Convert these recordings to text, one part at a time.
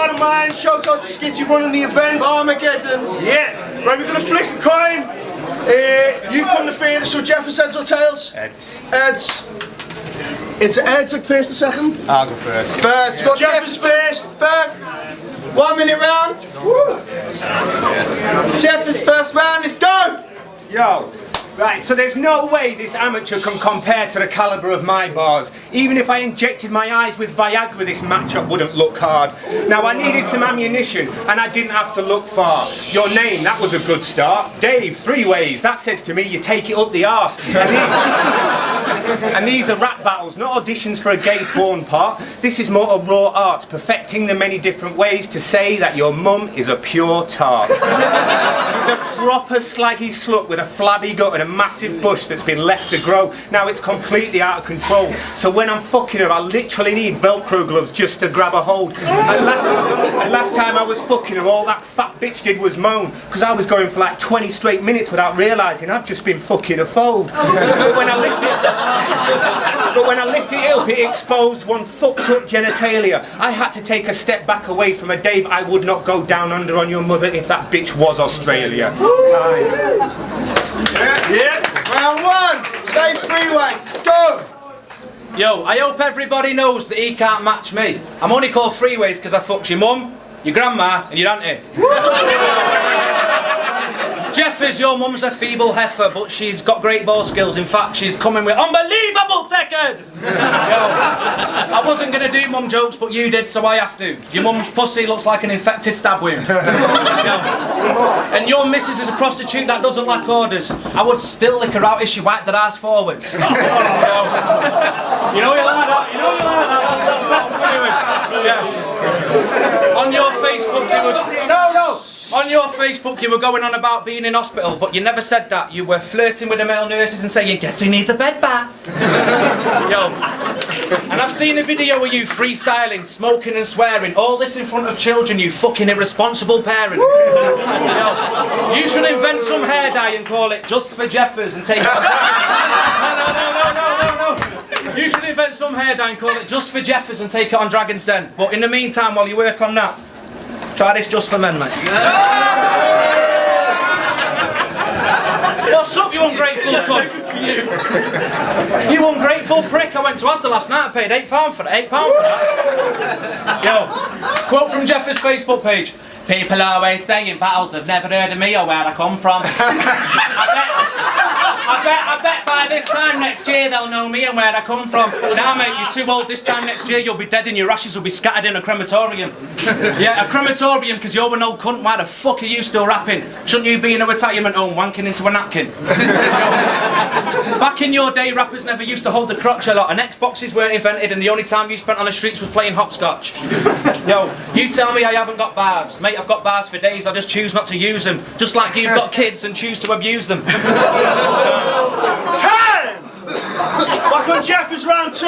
friend of mine. Shout out to Skitty running the event. Barmageddon. Yeah. Right, we're going to flick a coin. You've come to first, so Jeff is heads or tails? Heads. Heads. It's heads like first or second? I'll go first. First. What Jeff is first. First. 1 minute rounds. Jeff is first round. Let's go. Yo. Right, so there's no way this amateur can compare to the calibre of my bars. Even if I injected my eyes with Viagra, this matchup wouldn't look hard. Now, I needed some ammunition, and I didn't have to look far. Your name, that was a good start. Dave, Threeways, that says to me you take it up the arse. And these are rap battles, not auditions for a gay porn part. This is more a raw art, perfecting the many different ways to say that your mum is a pure tart. She's a proper slaggy slut with a flabby gut and a massive bush that's been left to grow. Now it's completely out of control. So when I'm fucking her, I literally need Velcro gloves just to grab a hold. And last time I was fucking her, all that fat bitch did was moan, because I was going for like 20 straight minutes without realising I've just been fucking a fold. But when I lifted it up, it exposed one fucked up genitalia. I had to take a step back away from her. Dave, I would not go down under on your mother if that bitch was Australia. Time. Yeah. Round one. Dave Threeways. Let's go. Yo, I hope everybody knows that he can't match me. I'm only called Threeways because I fucked your mum, your grandma and your auntie. Jeffers, your mum's a feeble heifer, but she's got great ball skills. In fact, she's coming with unbelievable techers! I wasn't going to do mum jokes, but you did, so I have to. Your mum's pussy looks like an infected stab wound. And your missus is a prostitute that doesn't lack orders. I would still lick her out if she wiped her ass forwards. You know you like that, you know you like that, that's what I'm doing. Yeah. On your Facebook, you were... No! On your Facebook, you were going on about being in hospital, but you never said that. You were flirting with the male nurses and saying, guess who needs a bed bath? Yo. And I've seen a video of you freestyling, smoking and swearing, all this in front of children, you fucking irresponsible parent. Yo. You should invent some hair dye and call it Just for Jeffers and take it on... No. You should invent some hair dye and call it Just for Jeffers and take it on Dragon's Den. But in the meantime, while you work on that, try this Just for Men, mate. What's up, you ungrateful cunt? You ungrateful prick. I went to Asda last night, I paid £8 for that. Yo, quote from Jeffers' Facebook page. People always saying battles have never heard of me or where I come from. I bet by this time next year they'll know me and where I come from. Nah, mate, you're too old. This time next year you'll be dead and your ashes will be scattered in a crematorium. Yeah, a crematorium because you're an old cunt. Why the fuck are you still rapping? Shouldn't you be in a retirement home wanking into a napkin? Back in your day, rappers never used to hold the crotch a lot and Xboxes weren't invented and the only time you spent on the streets was playing hopscotch. Yo, you tell me I haven't got bars. Mate, I've got bars for days, I just choose not to use them. Just like you've got kids and choose to abuse them. Time! Back on Jeffers round two.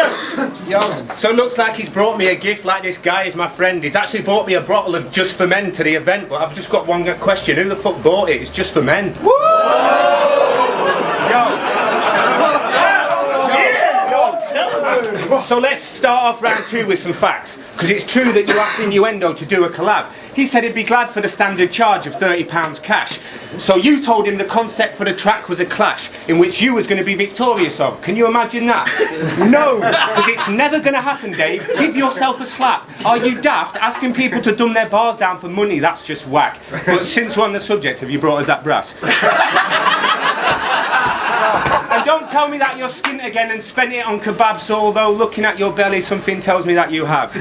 Yo, so it looks like he's brought me a gift like this guy is my friend. He's actually brought me a bottle of Just for Men to the event, but I've just got one question. Who the fuck bought it? It's Just for Men. Woo! So let's start off round two with some facts, because it's true that you asked Innuendo to do a collab. He said he'd be glad for the standard charge of £30 cash. So you told him the concept for the track was a clash, in which you was going to be victorious of. Can you imagine that? No, because it's never going to happen, Dave. Give yourself a slap. Are you daft? Asking people to dumb their bars down for money, that's just whack. But since we're on the subject, have you brought us that brass? And don't tell me that you're skint again and spent it on kebabs, although looking at your belly something tells me that you have.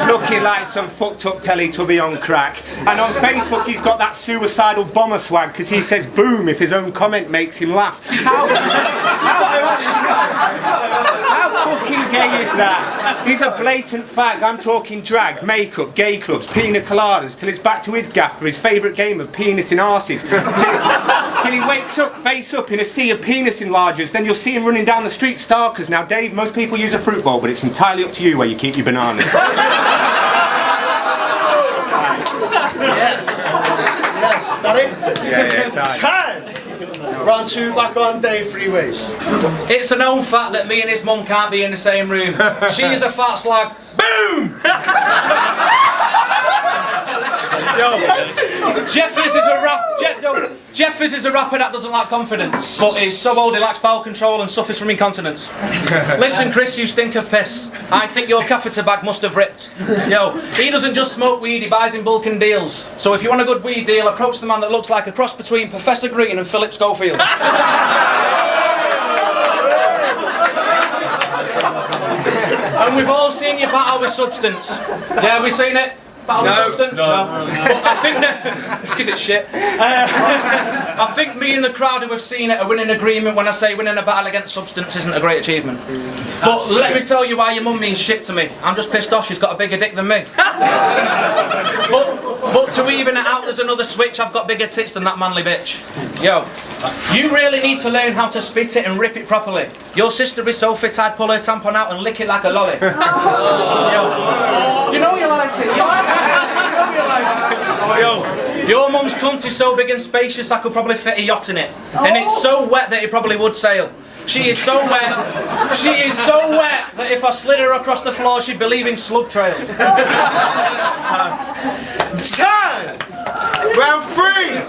Looking like some fucked up Teletubby on crack. And on Facebook he's got that suicidal bomber swag because he says boom if his own comment makes him laugh. How fucking gay is that? He's a blatant fag. I'm talking drag, makeup, gay clubs, pina coladas, till it's back to his gaff for his favourite game of penis in arses. Till he wakes up face up in a sea of penis enlargers, then you'll see him running down the street starkers. Now Dave, most people use a fruit bowl, but it's entirely up to you where you keep your bananas. Yes, that it? Yeah, time! Round two, back on Dave Threeways. It's a known fact that me and his mum can't be in the same room. She is a fat slag. Boom! Jeffers is a rap. Jeffers is a rapper that doesn't lack confidence, but he's so old he lacks bowel control and suffers from incontinence. Listen, Chris, you stink of piss. I think your catheter bag must have ripped. Yo, he doesn't just smoke weed, he buys in bulk and deals. So if you want a good weed deal, approach the man that looks like a cross between Professor Green and Philip Schofield. And we've all seen you battle with substance. Yeah, we seen it? Battle with substance? No. But I think it's because it's shit. I think me and the crowd who have seen it are winning agreement when I say winning a battle against substance isn't a great achievement. But let me tell you why your mum means shit to me. I'm just pissed off she's got a bigger dick than me. But to even it out, there's another switch. I've got bigger tits than that manly bitch. Yo, you really need to learn how to spit it and rip it properly. Your sister is so fit I'd pull her tampon out and lick it like a lolly. Yo, you know you like it. You like it. You know you like it. Yo, your mum's cunt is so big and spacious I could probably fit a yacht in it. And it's so wet that it probably would sail. She is so wet that if I slid her across the floor she'd be leaving slug trails. It's time! Round 3!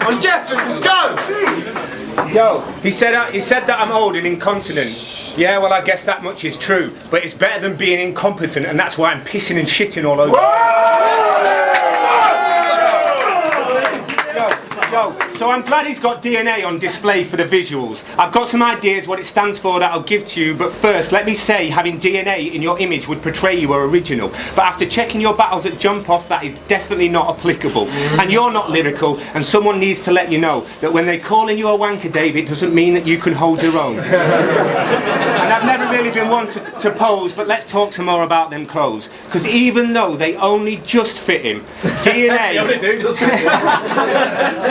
On Jeffers, let's go! Yo, he said that I'm old and incontinent. Yeah, well, I guess that much is true. But it's better than being incompetent, and that's why I'm pissing and shitting all over. Yo, so I'm glad he's got DNA on display for the visuals. I've got some ideas what it stands for that I'll give to you, but first let me say having DNA in your image would portray you are original. But after checking your battles at Jump Off, that is definitely not applicable. And you're not lyrical, and someone needs to let you know that when they calling you a wanker, Dave, it doesn't mean that you can hold your own. And I've never really been one to pose, but let's talk some more about them clothes. Because even though they only just fit him,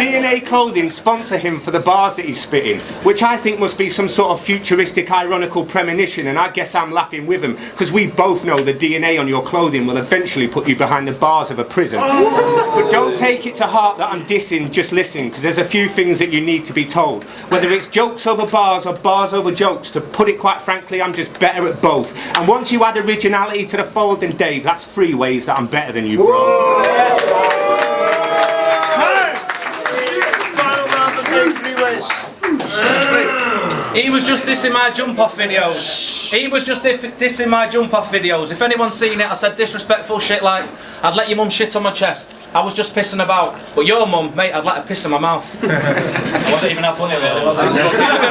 DNA clothing sponsor him for the bars that he's spitting, which I think must be some sort of futuristic ironical premonition, and I guess I'm laughing with him, because we both know the DNA on your clothing will eventually put you behind the bars of a prison. But don't take it to heart that I'm dissing, just listen, because there's a few things that you need to be told. Whether it's jokes over bars or bars over jokes, to put it quite frankly, I'm just better at both. And once you add originality to the fold, then Dave, that's 3 ways that I'm better than you, bro. Threeways. He was just dissing my jump off videos. He was just dissing my jump off videos. If anyone's seen it, I said disrespectful shit like, I'd let your mum shit on my chest. I was just pissing about. But your mum, mate, I'd let her piss in my mouth. It wasn't even that funny really, was it? It was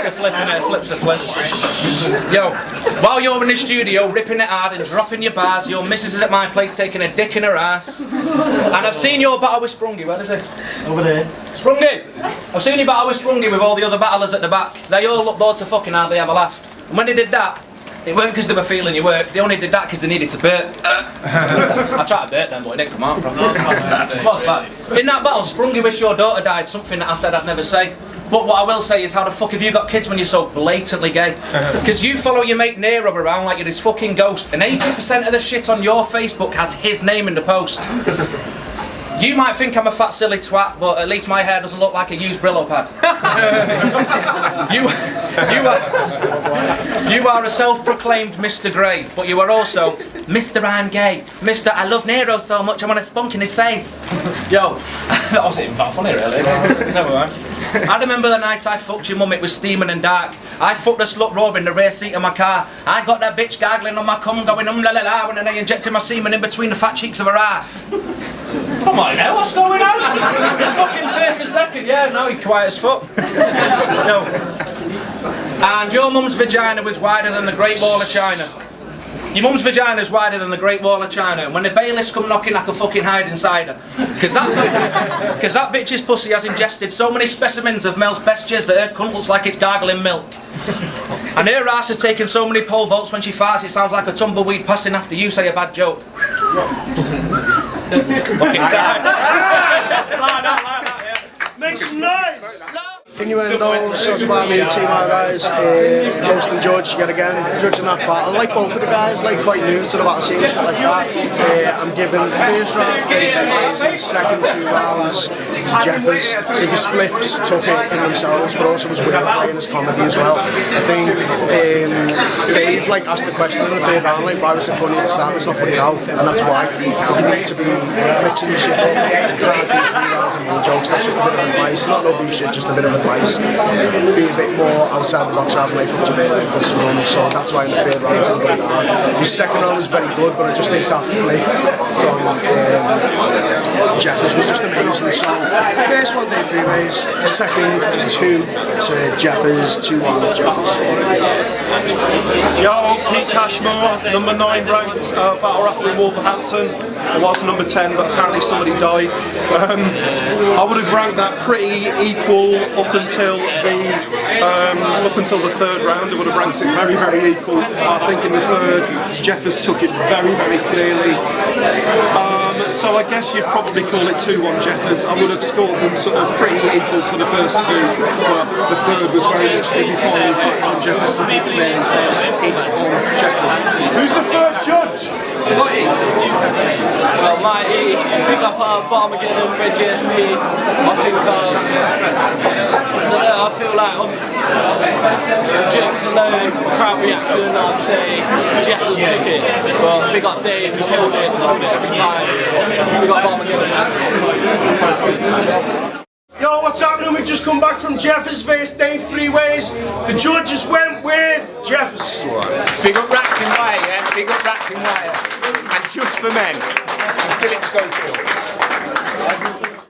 a flip's a flip. Yo, while you're in the studio ripping it hard and dropping your bars, your missus is at my place taking a dick in her ass. And I've seen your battle with Sprungy, where is it? Over there. Sprungy! I've seen you battle with Sprungy with all the other battlers at the back. They all look bored to fucking hardly ever laughed. And when they did that, it weren't because they were feeling your work, they only did that because they needed to burp. I tried to burp then, but it didn't come out properly. What's that? In that battle, Sprungy wished your daughter died, something that I said I'd never say. But what I will say is, how the fuck have you got kids when you're so blatantly gay? Because you follow your mate Nero around like you're his fucking ghost, and 80% of the shit on your Facebook has his name in the post. You might think I'm a fat silly twat, but at least my hair doesn't look like a used Brillo pad. You are a self-proclaimed Mr. Grey, but you are also Mr. I'm gay, Mr. I love Nero so much I want to spunk in his face. Yo, that wasn't even that funny really. Never mind. I remember the night I fucked your mum, it was steaming and dark. I fucked the slut robe in the rear seat of my car. I got that bitch gargling on my cum going la la la when I injected my semen in between the fat cheeks of her ass. Come on now, what's going on? The fucking first and second, yeah, no, you're quiet as fuck. No. And your mum's vagina was wider than the Great Wall of China. Your mum's vagina is wider than the Great Wall of China, and when the bailiffs come knocking, I can fucking hide inside her. Because that bitch's pussy has ingested so many specimens of Mel's best jizz that her cunt looks like it's gargling milk. And her ass has taken so many pole vaults when she farts, it sounds like a tumbleweed passing after you say a bad joke. Fucking time. Make some noise! Innuendo, so it's about me, team our guys, host and judge yet again, judging that battle. I like both of the guys, like quite new to the battle scene, shit like that. I'm giving the first round to Threeways and the second 2 rounds to Jeffers. I think his flips took it in themselves, but also was weird playing his comedy as well. I think Dave like asked the question in the third round, like, why was it funny at the start? It's not funny now, and that's why. You need to be mixing the shit up. You can't do 3 rounds and more jokes. That's just a bit of advice, not no beef shit, just a bit of advice. Be a bit more outside the box rather than like foot to normal, so that's why in the third round I'm going down. His second round was very good, but I just think that flip from Jeffers was just amazing. So first one Dave Threeways, second 2 to Jeffers, 2-1 Jeffers. Yo, Pete Cashmore, number 9 ranked battle rapper in Wolverhampton. I was number 10, but apparently somebody died. I would have ranked that pretty equal up until the third round. I would have ranked it very, very equal. I think in the third, Jeffers took it very, very clearly. So I guess you'd probably call it 2-1 Jeffers. I would have scored them sort of pretty equal for the first 2, but the third was very much the defining factor, and Jeffers took it clearly, so it's on Jeffers. Who's the third judge? Well, Mighty, big up Barmageddon, Red GSP. I feel like on jokes alone, crowd reaction, I'd say Jeffers took it. But big up Dave, who killed it every time. Big up Barmageddon. Yo, what's happening? We've just come back from Jeffers vs Dave Threeways. The judges went with Jeffers. Big up Racking Wire, yeah? Big up Racking Wire. And just for men. And Philip Schofield.